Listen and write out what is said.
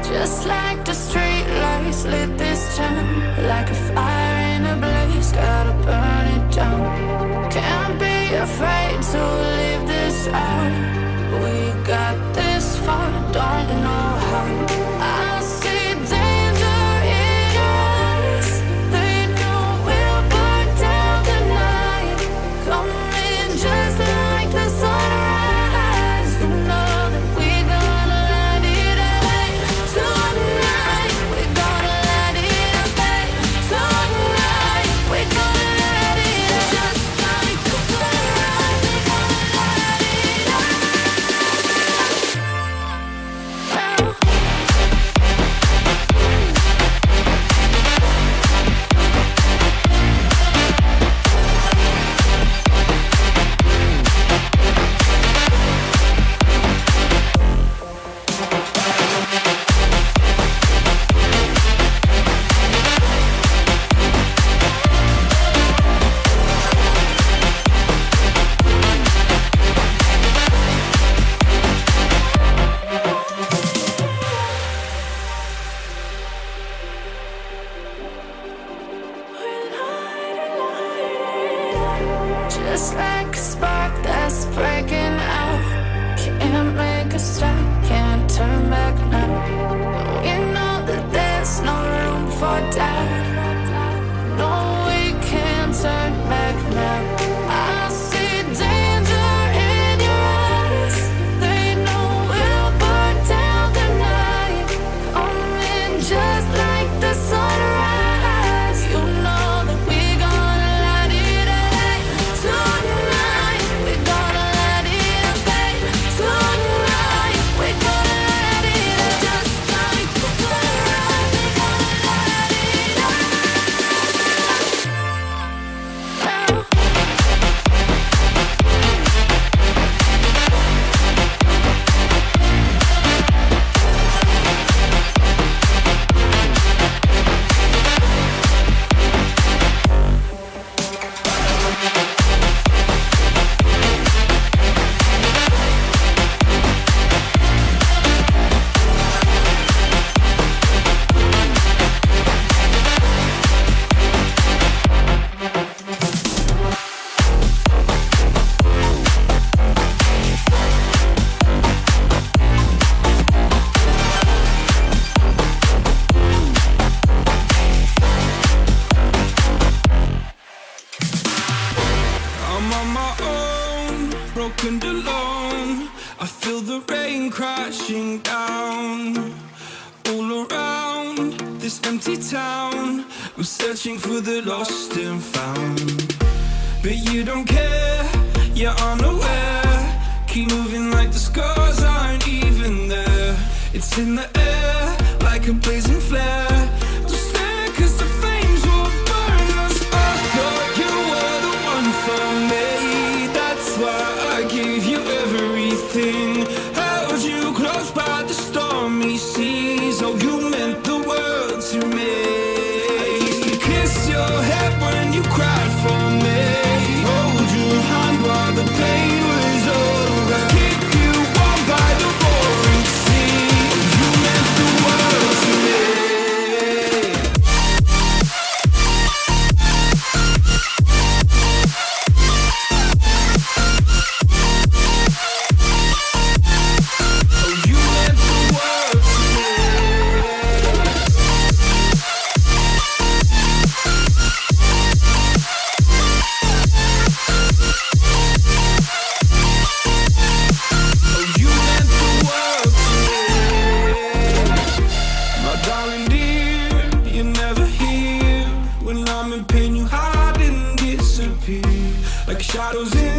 Just like the street lights lit this town, like a fire in a blaze, gotta burn it down. Can't be afraid to leave this out. We got this far, don't know how. I see danger in your eyes. They know we'll burn down the night. Coming just like the sunrise. You know that we gonna let it away. Tonight we gonna let it away. Tonight we gonna let it away. Just like the sunrise, we gonna let it away. Just like a spark that's breaking out. Can't make a stop, can't turn back now. We know that there's no room for doubt. No, we can't turn back now. I see danger in your eyes. They know we'll burn down the night. Coming just like the sunrise. You know that we gonna let it away. Tonight we gonna let it away. Tonight we gonna let it away. Just like the sunrise, we gonna let it away. I'm on my own, broken alone. I feel the rain crashing down all around this empty town. I'm searching for the lost and found, but you don't care, you're unaware. Keep moving like the scars aren't even there. It's in the air like a blazing flare. Don't stare 'cause the flames will burn us. I thought you were the one for me. That's why I gave you everything. Held you close by the stormy seas. Oh, you meant the world to me. I used to kiss your head when you cried for me. Hold your hand while the pain was over. Keep you warm by the roaring sea. You meant the world to me. Oh, you meant the world to me. Oh, you meant the world to me. My darling dear, you're never here. When I'm in pain, you hide and disappear like shadows in